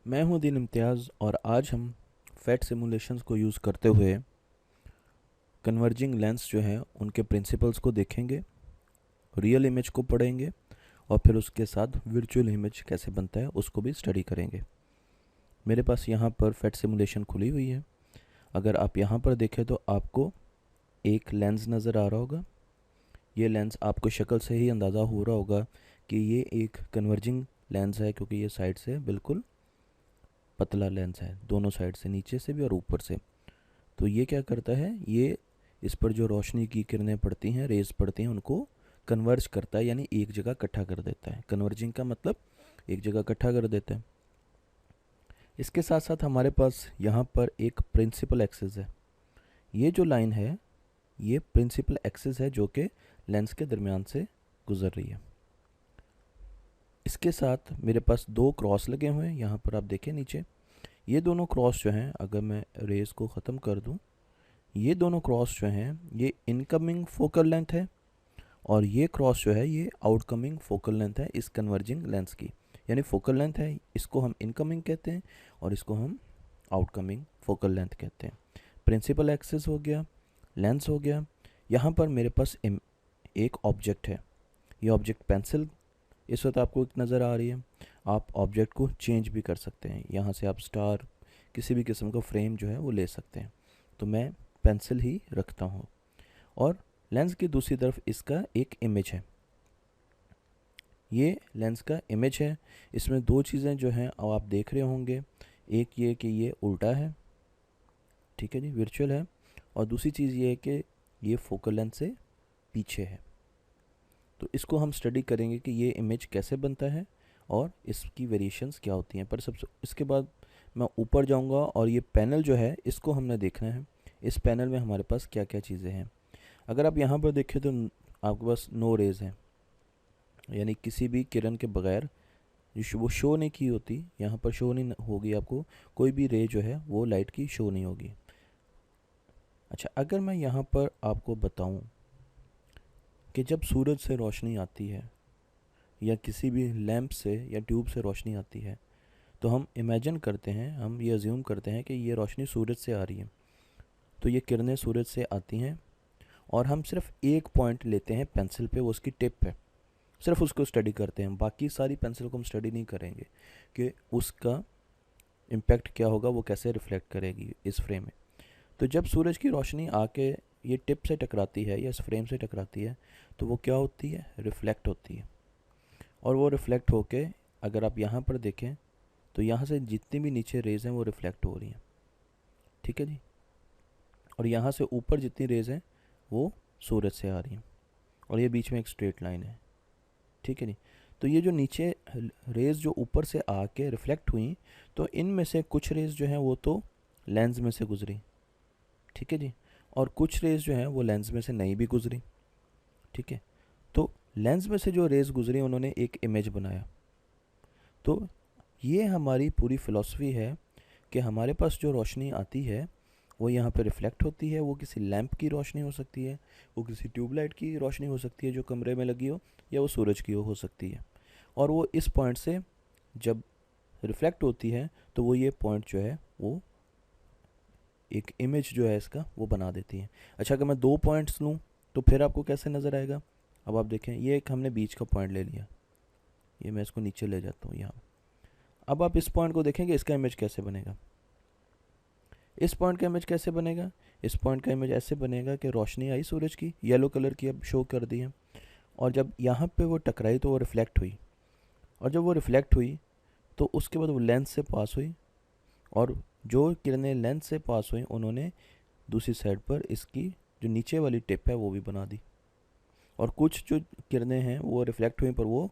मैं हूं दीन इम्तियाज़ और आज हम फैट सिमुलेशंस को यूज़ करते हुए कन्वर्जिंग लेंस जो हैं उनके प्रिंसिपल्स को देखेंगे, रियल इमेज को पढ़ेंगे और फिर उसके साथ वर्चुअल इमेज कैसे बनता है उसको भी स्टडी करेंगे। मेरे पास यहाँ पर फैट सिमुलेशन खुली हुई है। अगर आप यहाँ पर देखें तो आपको एक लेंस नज़र आ रहा होगा। ये लेंस आपको शक्ल से ही अंदाज़ा हो रहा होगा कि ये एक कन्वर्जिंग लेंस है, क्योंकि ये साइड से बिल्कुल पतला लेंस है, दोनों साइड से, नीचे से भी और ऊपर से। तो ये क्या करता है, ये इस पर जो रोशनी की किरणें पड़ती हैं, रेज पड़ती हैं, उनको कन्वर्ज करता है, यानी एक जगह इकट्ठा कर देता है। कन्वर्जिंग का मतलब एक जगह इकट्ठा कर देता है। इसके साथ साथ हमारे पास यहाँ पर एक प्रिंसिपल एक्सिस है। ये जो लाइन है ये प्रिंसिपल एक्सिस है जो कि लेंस के दरमियान से गुजर रही है। इसके साथ मेरे पास दो क्रॉस लगे हुए हैं, यहाँ पर आप देखें नीचे। ये दोनों क्रॉस जो हैं, अगर मैं रेस को ख़त्म कर दूँ, ये दोनों क्रॉस जो हैं ये इनकमिंग फोकल लेंथ है और ये क्रॉस जो है ये आउटकमिंग फोकल लेंथ है इस कन्वर्जिंग लेंस की। यानी फोकल लेंथ है, इसको हम इनकमिंग कहते हैं और इसको हम आउटकमिंग फोकल लेंथ कहते हैं। प्रिंसिपल एक्सिस हो गया, लेंस हो गया। यहाँ पर मेरे पास एक ऑब्जेक्ट है। ये ऑब्जेक्ट पेंसिल इस वक्त आपको नज़र आ रही है। आप ऑब्जेक्ट को चेंज भी कर सकते हैं, यहाँ से आप स्टार किसी भी किस्म का फ्रेम जो है वो ले सकते हैं। तो मैं पेंसिल ही रखता हूँ और लेंस की दूसरी तरफ इसका एक इमेज है। ये लेंस का इमेज है। इसमें दो चीज़ें जो हैं अब आप देख रहे होंगे, एक ये कि ये उल्टा है, ठीक है जी, वर्चुअल है, और दूसरी चीज़ ये है कि ये फोकल लेंथ से पीछे है। तो इसको हम स्टडी करेंगे कि ये इमेज कैसे बनता है और इसकी वेरिएशंस क्या होती हैं। पर सबसे इसके बाद मैं ऊपर जाऊंगा और ये पैनल जो है इसको हमने देखना है। इस पैनल में हमारे पास क्या क्या चीज़ें हैं। अगर आप यहाँ पर देखें तो आपके पास नो रेज हैं, यानी किसी भी किरण के बगैर वो शो नहीं की होती, यहाँ पर शो नहीं होगी आपको, कोई भी रे जो है वो लाइट की शो नहीं होगी। अच्छा, अगर मैं यहाँ पर आपको बताऊँ कि जब सूरज से रोशनी आती है या किसी भी लैंप से या ट्यूब से रोशनी आती है, तो हम इमेजिन करते हैं, हम ये अज्यूम करते हैं कि ये रोशनी सूरज से आ रही है। तो ये किरणें सूरज से आती हैं और हम सिर्फ एक पॉइंट लेते हैं पेंसिल पे, वो उसकी टिप पे, सिर्फ उसको स्टडी करते हैं। बाकी सारी पेंसिल को हम स्टडी नहीं करेंगे कि उसका इम्पैक्ट क्या होगा, वो कैसे रिफ्लेक्ट करेगी इस फ्रेम में। तो जब सूरज की रोशनी आके ये टिप से टकराती है या इस फ्रेम से टकराती है, तो वो क्या होती है, रिफ्लेक्ट होती है। और वो रिफ्लेक्ट होके अगर आप यहाँ पर देखें तो यहाँ से जितनी भी नीचे रेज हैं वो रिफ्लेक्ट हो रही हैं, ठीक है जी। और यहाँ से ऊपर जितनी रेज हैं वो सूरज से आ रही हैं और ये बीच में एक स्ट्रेट लाइन है, ठीक है जी। तो ये जो नीचे रेज जो ऊपर से आके रिफ्लेक्ट हुई, तो इनमें से कुछ रेज जो हैं वो तो लेंस में से गुजरी, ठीक है जी, और कुछ रेज जो हैं वो लेंस में से नहीं भी गुजरी, ठीक है। तो लेंस में से जो रेज गुजरी उन्होंने एक इमेज बनाया। तो ये हमारी पूरी फ़िलॉसफी है कि हमारे पास जो रोशनी आती है वो यहाँ पे रिफ्लेक्ट होती है। वो किसी लैंप की रोशनी हो सकती है, वो किसी ट्यूबलाइट की रोशनी हो सकती है जो कमरे में लगी हो, या वो सूरज की हो सकती है। और वो इस पॉइंट से जब रिफ्लेक्ट होती है तो वो ये पॉइंट जो है वो एक इमेज जो है इसका वो बना देती है। अच्छा, अगर मैं दो पॉइंट्स लूँ तो फिर आपको कैसे नज़र आएगा। अब आप देखें, ये एक हमने बीच का पॉइंट ले लिया, ये मैं इसको नीचे ले जाता हूँ यहाँ। अब आप इस पॉइंट को देखेंगे, इसका इमेज कैसे बनेगा। इस पॉइंट का इमेज कैसे बनेगा, इस पॉइंट का इमेज ऐसे बनेगा कि रोशनी आई सूरज की, येलो कलर की अब शो कर दी है, और जब यहाँ पे वो टकराई तो वो रिफ्लेक्ट हुई, और जब वो रिफ्लेक्ट हुई तो उसके बाद वो लेंस से पास हुई, और जो किरणें लेंस से पास हुई उन्होंने दूसरी साइड पर इसकी जो नीचे वाली टिप है वो भी बना दी, और कुछ जो किरणें हैं वो रिफ्लेक्ट हुई पर वो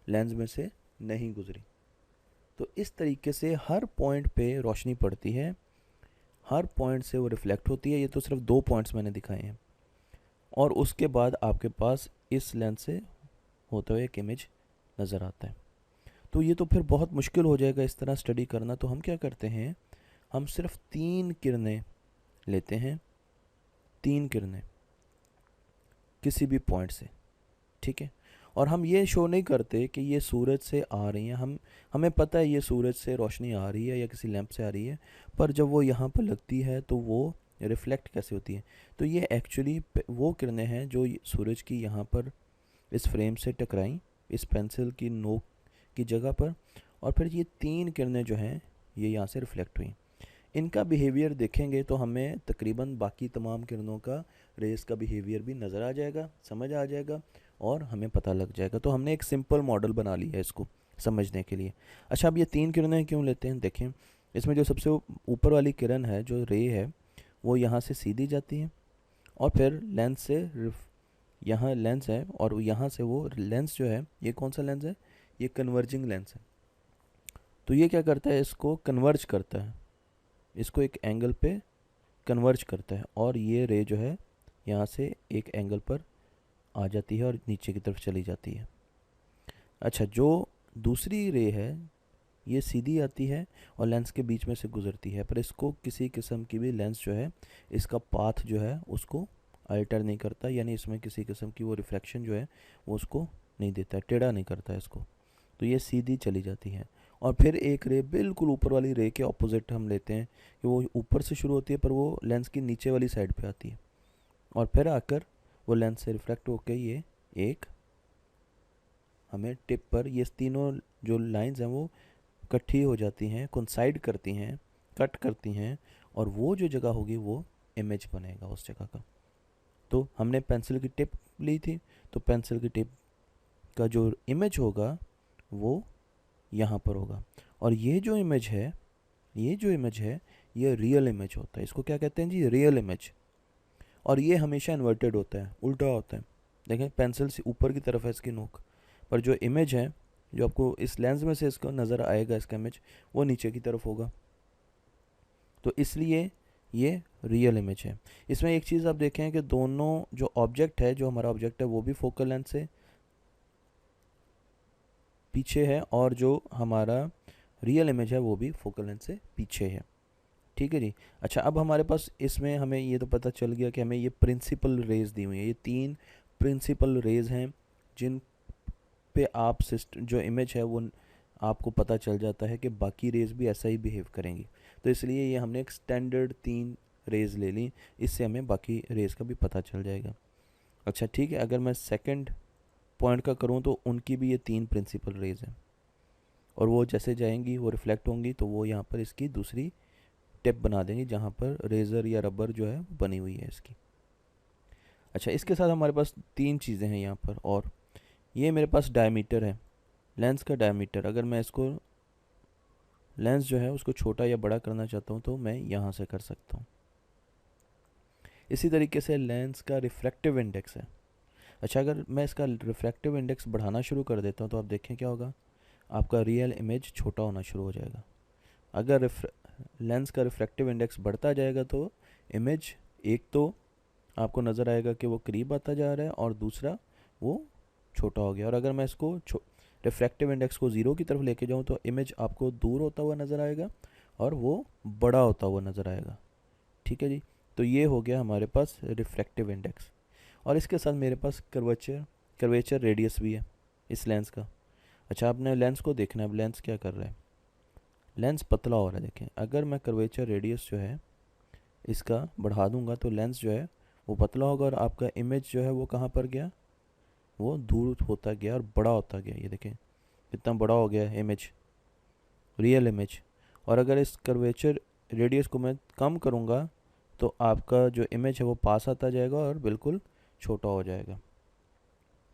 लेंस में से नहीं गुजरी। तो इस तरीके से हर पॉइंट पे रोशनी पड़ती है, हर पॉइंट से वो रिफ्लेक्ट होती है। ये तो सिर्फ दो पॉइंट्स मैंने दिखाए हैं, और उसके बाद आपके पास इस लेंस से होता हुआ एक इमेज नज़र आता है। तो ये तो फिर बहुत मुश्किल हो जाएगा इस तरह स्टडी करना। तो हम क्या करते हैं, हम सिर्फ तीन किरणें लेते हैं, तीन किरणें किसी भी पॉइंट से, ठीक है, और हम ये शो नहीं करते कि ये सूरज से आ रही हैं, हमें पता है ये सूरज से रोशनी आ रही है या किसी लैंप से आ रही है, पर जब वो यहाँ पर लगती है तो वो रिफ्लेक्ट कैसे होती है। तो ये एक्चुअली वो किरणें हैं जो सूरज की यहाँ पर इस फ्रेम से टकराई, इस पेंसिल की नोक की जगह पर, और फिर ये 3 किरणें जो हैं ये यहाँ से रिफ्लेक्ट हुई। इनका बिहेवियर देखेंगे तो हमें तकरीबन बाकी तमाम किरणों का, रेस का बिहेवियर भी नज़र आ जाएगा, समझ आ जाएगा और हमें पता लग जाएगा। तो हमने एक सिंपल मॉडल बना लिया है इसको समझने के लिए। अच्छा, अब ये 3 किरणें क्यों लेते हैं, देखें। इसमें जो सबसे ऊपर वाली किरण है, जो रे है, वो यहाँ से सीधी जाती है और फिर लेंस से यहाँ लेंस है और यहाँ से वो लेंस जो है, ये कौन सा लेंस है, ये कन्वर्जिंग लेंस है। तो ये क्या करता है, इसको कन्वर्ज करता है, इसको एक एंगल पे कन्वर्ज करता है और ये रे जो है यहाँ से एक एंगल पर आ जाती है और नीचे की तरफ चली जाती है। अच्छा, जो दूसरी रे है ये सीधी आती है और लेंस के बीच में से गुजरती है, पर इसको किसी किस्म की भी लेंस जो है इसका पाथ जो है उसको अल्टर नहीं करता, यानी इसमें किसी किस्म की वो रिफ्लेक्शन जो है वो उसको नहीं देता, टेढ़ा नहीं करता इसको। तो ये सीधी चली जाती है। और फिर एक रे बिल्कुल ऊपर वाली रे के ऑपोजिट हम लेते हैं कि वो ऊपर से शुरू होती है पर वो लेंस की नीचे वाली साइड पे आती है और फिर आकर वो लेंस से रिफ्लेक्ट होकर ये एक हमें टिप पर, ये तीनों जो लाइंस हैं वो इकट्ठी हो जाती हैं, कोइंसाइड करती हैं, कट करती हैं, और वो जो जगह होगी वो इमेज बनेगा उस जगह का। तो हमने पेंसिल की टिप ली थी, तो पेंसिल की टिप का जो इमेज होगा वो यहाँ पर होगा। और ये जो इमेज है, ये रियल इमेज होता है। इसको क्या कहते हैं जी, रियल इमेज। और ये हमेशा इन्वर्टेड होता है, उल्टा होता है। देखें, पेंसिल से ऊपर की तरफ है इसकी नोक, पर जो इमेज है, जो आपको इस लेंस में से इसका नज़र आएगा, इसका इमेज, वो नीचे की तरफ होगा। तो इसलिए ये रियल इमेज है। इसमें एक चीज़ आप देखें कि दोनों जो ऑब्जेक्ट है, जो हमारा ऑब्जेक्ट है वो भी फोकल लेंथ से पीछे है और जो हमारा रियल इमेज है वो भी फोकल लेंथ से पीछे है। ठीक है जी। अच्छा, अब हमारे पास इसमें हमें ये तो पता चल गया कि हमें ये प्रिंसिपल रेज दी हुई है, ये 3 प्रिंसिपल रेज हैं जिन पे आप सिस्टम जो इमेज है वो आपको पता चल जाता है कि बाकी रेज भी ऐसा ही बिहेव करेंगी। तो इसलिए ये हमने एक स्टैंडर्ड 3 रेज ले ली, इससे हमें बाकी रेज का भी पता चल जाएगा। अच्छा ठीक है, अगर मैं सेकंड पॉइंट का करूँ तो उनकी भी ये 3 प्रिंसिपल रेज हैं और वो जैसे जाएंगी वो रिफ्लेक्ट होंगी, तो वो यहाँ पर इसकी दूसरी टिप बना देंगे जहाँ पर रेज़र या रबर जो है बनी हुई है इसकी। अच्छा, इसके साथ हमारे पास 3 चीज़ें हैं यहाँ पर, और ये मेरे पास डायमीटर है, लेंस का डायमीटर। अगर मैं इसको लेंस जो है उसको छोटा या बड़ा करना चाहता हूँ तो मैं यहाँ से कर सकता हूँ। इसी तरीके से लेंस का रिफ्रैक्टिव इंडेक्स है। अच्छा, अगर मैं इसका रिफ्रैक्टिव इंडेक्स बढ़ाना शुरू कर देता हूँ तो आप देखें क्या होगा, आपका रियल इमेज छोटा होना शुरू हो जाएगा। अगर लेंस का रिफ्रैक्टिव इंडेक्स बढ़ता जाएगा तो इमेज एक तो आपको नज़र आएगा कि वो करीब आता जा रहा है और दूसरा वो छोटा हो गया। और अगर मैं इसको रिफ्रैक्टिव इंडेक्स को 0 की तरफ लेके जाऊँ तो इमेज आपको दूर होता हुआ नज़र आएगा और वो बड़ा होता हुआ नज़र आएगा। ठीक है जी। तो ये हो गया हमारे पास रिफ्रैक्टिव इंडेक्स, और इसके साथ मेरे पास कर्वेचर रेडियस भी है इस लेंस का। अच्छा, आपने लेंस को देखना है, अब लेंस क्या कर रहा है, लेंस पतला हो रहा है। देखें, अगर मैं कर्वेचर रेडियस जो है इसका बढ़ा दूंगा तो लेंस जो है वो पतला होगा और आपका इमेज जो है वो कहाँ पर गया, वो दूर होता गया और बड़ा होता गया। ये देखें कितना बड़ा हो गया इमेज, रियल इमेज। और अगर इस कर्वेचर रेडियस को मैं कम करूँगा तो आपका जो इमेज है वो पास आता जाएगा और बिल्कुल छोटा हो जाएगा।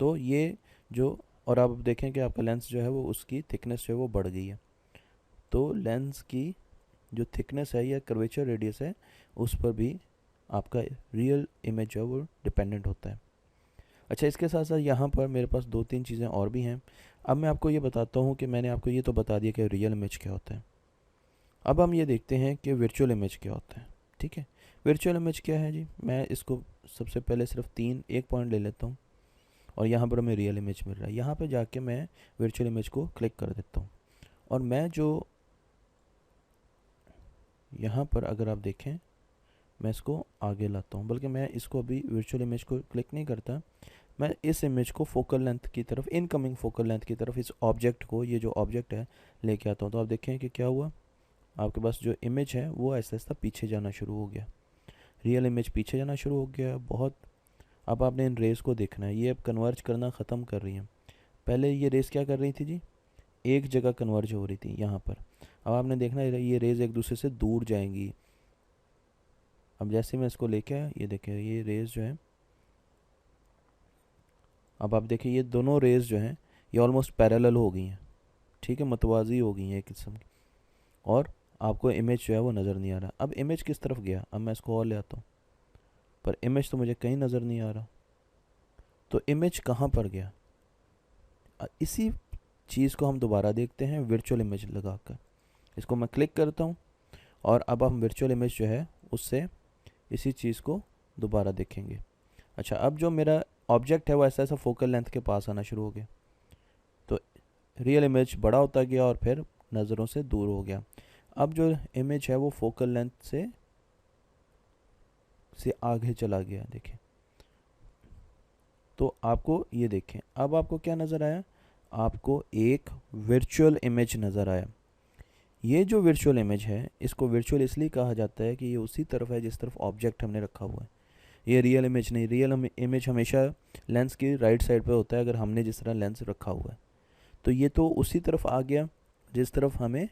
तो ये जो, और आप देखें कि आपका लेंस जो है वो उसकी थिकनेस जो है वो बढ़ गई है। तो लेंस की जो थिकनेस है या कर्वेचर रेडियस है उस पर भी आपका रियल इमेज जो है वो डिपेंडेंट होता है। अच्छा, इसके साथ साथ यहाँ पर मेरे पास 2-3 चीज़ें और भी हैं। अब मैं आपको ये बताता हूँ कि मैंने आपको ये तो बता दिया कि रियल इमेज क्या होता है। अब हम ये देखते हैं कि वर्चुअल इमेज क्या होता है। ठीक है, वर्चुअल इमेज क्या है जी, मैं इसको सबसे पहले सिर्फ एक पॉइंट ले लेता हूँ और यहाँ पर हमें रियल इमेज मिल रहा है। यहाँ पर जाके मैं वर्चुअल इमेज को क्लिक कर देता हूँ और मैं जो यहाँ पर अगर आप देखें मैं इसको आगे लाता हूँ, बल्कि मैं इसको अभी वर्चुअल इमेज को क्लिक नहीं करता, मैं इस इमेज को फोकल लेंथ की तरफ, इनकमिंग फोकल लेंथ की तरफ, इस ऑब्जेक्ट को, ये जो ऑब्जेक्ट है, लेके आता हूँ। तो आप देखें कि क्या हुआ, आपके पास जो इमेज है वो ऐसा ऐसा पीछे जाना शुरू हो गया, रियल इमेज पीछे जाना शुरू हो गया बहुत। अब आपने इन रेस को देखना है, ये अब कन्वर्ज करना ख़त्म कर रही हैं। पहले ये रेस क्या कर रही थी जी, एक जगह कन्वर्ज हो रही थी यहाँ पर। अब आपने देखना है ये रेज एक दूसरे से दूर जाएंगी। अब जैसे मैं इसको लेके आया, ये देखें ये रेज जो है, अब आप देखिए ये दोनों रेज जो हैं ये ऑलमोस्ट पैरेलल हो गई हैं, ठीक है, मतवाजी हो गई हैं एक किस्म की। और आपको इमेज जो है वो नज़र नहीं आ रहा। अब इमेज किस तरफ गया, अब मैं इसको और ले आता हूँ, पर इमेज तो मुझे कहीं नज़र नहीं आ रहा। तो इमेज कहाँ पर गया, इसी चीज़ को हम दोबारा देखते हैं वर्चुअल इमेज लगाकर। इसको मैं क्लिक करता हूँ और अब हम वर्चुअल इमेज जो है उससे इसी चीज़ को दोबारा देखेंगे। अच्छा, अब जो मेरा ऑब्जेक्ट है वो ऐसा ऐसा फोकल लेंथ के पास आना शुरू हो गया, तो रियल इमेज बड़ा होता गया और फिर नज़रों से दूर हो गया। अब जो इमेज है वो फोकल लेंथ से आगे चला गया, देखें। तो आपको ये देखें, अब आपको क्या नज़र आया, आपको एक वर्चुअल इमेज नज़र आया। ये जो वर्चुअल इमेज है, इसको वर्चुअल इसलिए कहा जाता है कि ये उसी तरफ है जिस तरफ ऑब्जेक्ट हमने रखा हुआ है। ये रियल इमेज नहीं, रियल इमेज हमेशा लेंस की राइट साइड पे होता है अगर हमने जिस तरह लेंस रखा हुआ है। तो ये तो उसी तरफ आ गया जिस तरफ हमें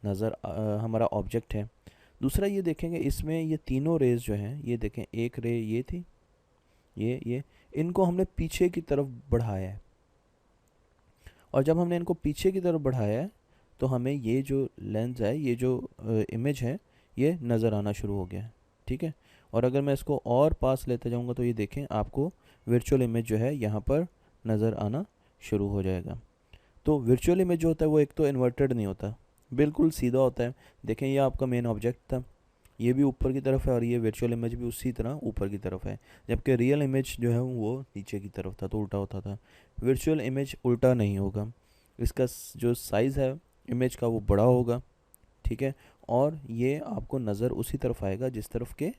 हमारा ऑब्जेक्ट है। दूसरा ये देखेंगे, इसमें ये तीनों रेज जो हैं, ये देखें, एक रे ये थी, ये इनको हमने पीछे की तरफ बढ़ाया है। और जब हमने इनको पीछे की तरफ बढ़ाया है तो हमें ये जो लेंस है, ये जो इमेज है, ये नज़र आना शुरू हो गया है, ठीक है। और अगर मैं इसको और पास लेते जाऊंगा तो ये देखें, आपको वर्चुअल इमेज जो है यहाँ पर नज़र आना शुरू हो जाएगा। तो वर्चुअल इमेज जो होता है वो एक तो इन्वर्टेड नहीं होता, बिल्कुल सीधा होता है। देखें ये आपका मेन ऑब्जेक्ट था, ये भी ऊपर की तरफ है और ये वर्चुअल इमेज भी उसी तरह ऊपर की तरफ है, जबकि रियल इमेज जो है वो नीचे की तरफ था, तो उल्टा होता था। वर्चुअल इमेज उल्टा नहीं होगा, इसका जो साइज़ है इमेज का वो बड़ा होगा, ठीक है। और ये आपको नज़र उसी तरफ आएगा जिस तरफ के,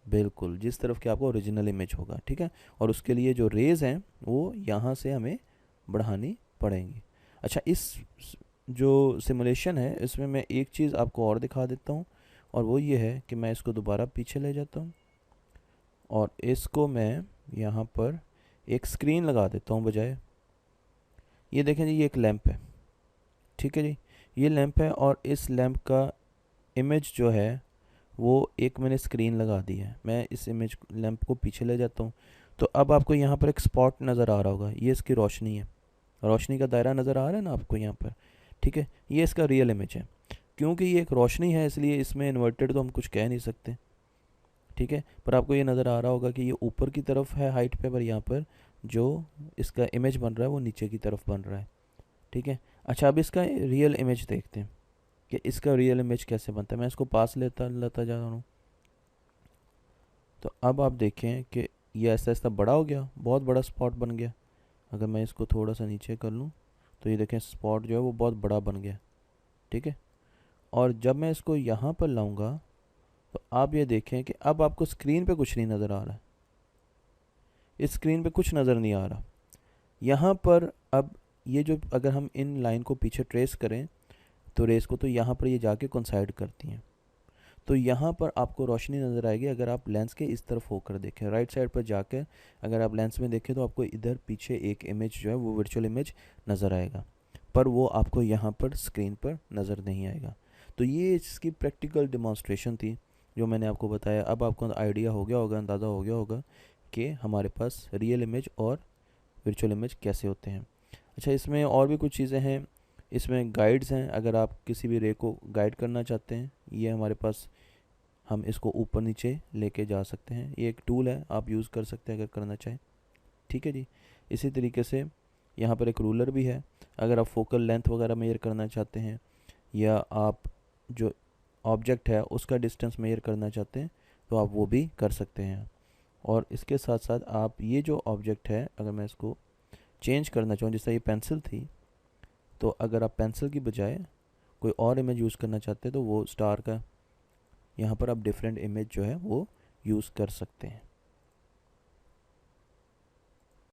बिल्कुल जिस तरफ के आपको ओरिजिनल इमेज होगा, ठीक है। और उसके लिए जो रेज़ हैं वो यहाँ से हमें बढ़ानी पड़ेंगी। अच्छा, इस जो सिमुलेशन है इसमें मैं एक चीज़ आपको और दिखा देता हूँ, और वो ये है कि मैं इसको दोबारा पीछे ले जाता हूँ और इसको मैं यहाँ पर एक स्क्रीन लगा देता हूँ बजाय। ये देखें जी, ये एक लैंप है, ठीक है जी, ये लैंप है और इस लैंप का इमेज जो है वो एक मैंने स्क्रीन लगा दी है। मैं इस इमेज लैंप को पीछे ले जाता हूँ, तो अब आपको यहाँ पर एक स्पॉट नज़र आ रहा होगा, ये इसकी रोशनी है, रोशनी का दायरा नज़र आ रहा है ना आपको यहाँ पर, ठीक है। ये इसका रियल इमेज है, क्योंकि ये एक रोशनी है इसलिए इसमें इन्वर्टेड तो हम कुछ कह नहीं सकते, ठीक है। पर आपको ये नज़र आ रहा होगा कि ये ऊपर की तरफ है हाइट पे, पर यहाँ पर जो इसका इमेज बन रहा है वो नीचे की तरफ बन रहा है, ठीक है। अच्छा, अब इसका रियल इमेज देखते हैं कि इसका रियल इमेज कैसे बनता है। मैं इसको पास लेता जा रहा हूँ, तो अब आप देखें कि ये ऐसा ऐसा बड़ा हो गया, बहुत बड़ा स्पॉट बन गया। अगर मैं इसको थोड़ा सा नीचे कर लूँ तो ये देखें स्पॉट जो है वो बहुत बड़ा बन गया, ठीक है। और जब मैं इसको यहाँ पर लाऊंगा तो आप ये देखें कि अब आपको स्क्रीन पे कुछ नहीं नज़र आ रहा है, इस स्क्रीन पे कुछ नज़र नहीं आ रहा यहाँ पर। अब ये जो, अगर हम इन लाइन को पीछे ट्रेस करें तो रेस को, तो यहाँ पर ये जाके कोइंसाइड करती हैं, तो यहाँ पर आपको रोशनी नज़र आएगी। अगर आप लेंस के इस तरफ होकर देखें, राइट साइड पर जाकर अगर आप लेंस में देखें तो आपको इधर पीछे एक इमेज जो है वो वर्चुअल इमेज नज़र आएगा, पर वो आपको यहाँ पर स्क्रीन पर नज़र नहीं आएगा। तो ये इसकी प्रैक्टिकल डिमॉन्स्ट्रेशन थी जो मैंने आपको बताया। अब आपको आइडिया हो गया होगा, अंदाज़ा हो गया होगा कि हमारे पास रियल इमेज और वर्चुअल इमेज कैसे होते हैं। अच्छा, इसमें और भी कुछ चीज़ें हैं, इसमें गाइड्स हैं, अगर आप किसी भी रे को गाइड करना चाहते हैं, ये हमारे पास, हम इसको ऊपर नीचे लेके जा सकते हैं, ये एक टूल है, आप यूज़ कर सकते हैं अगर करना चाहें, ठीक है जी। इसी तरीके से यहाँ पर एक रूलर भी है, अगर आप फोकल लेंथ वगैरह मेजर करना चाहते हैं या आप जो ऑब्जेक्ट है उसका डिस्टेंस मेजर करना चाहते हैं तो आप वो भी कर सकते हैं। और इसके साथ साथ आप ये जो ऑब्जेक्ट है, अगर मैं इसको चेंज करना चाहूँ, जैसे ये पेंसिल थी, तो अगर आप पेंसिल की बजाय कोई और इमेज यूज़ करना चाहते हैं तो वो स्टार का यहाँ पर आप डिफरेंट इमेज जो है वो यूज़ कर सकते हैं।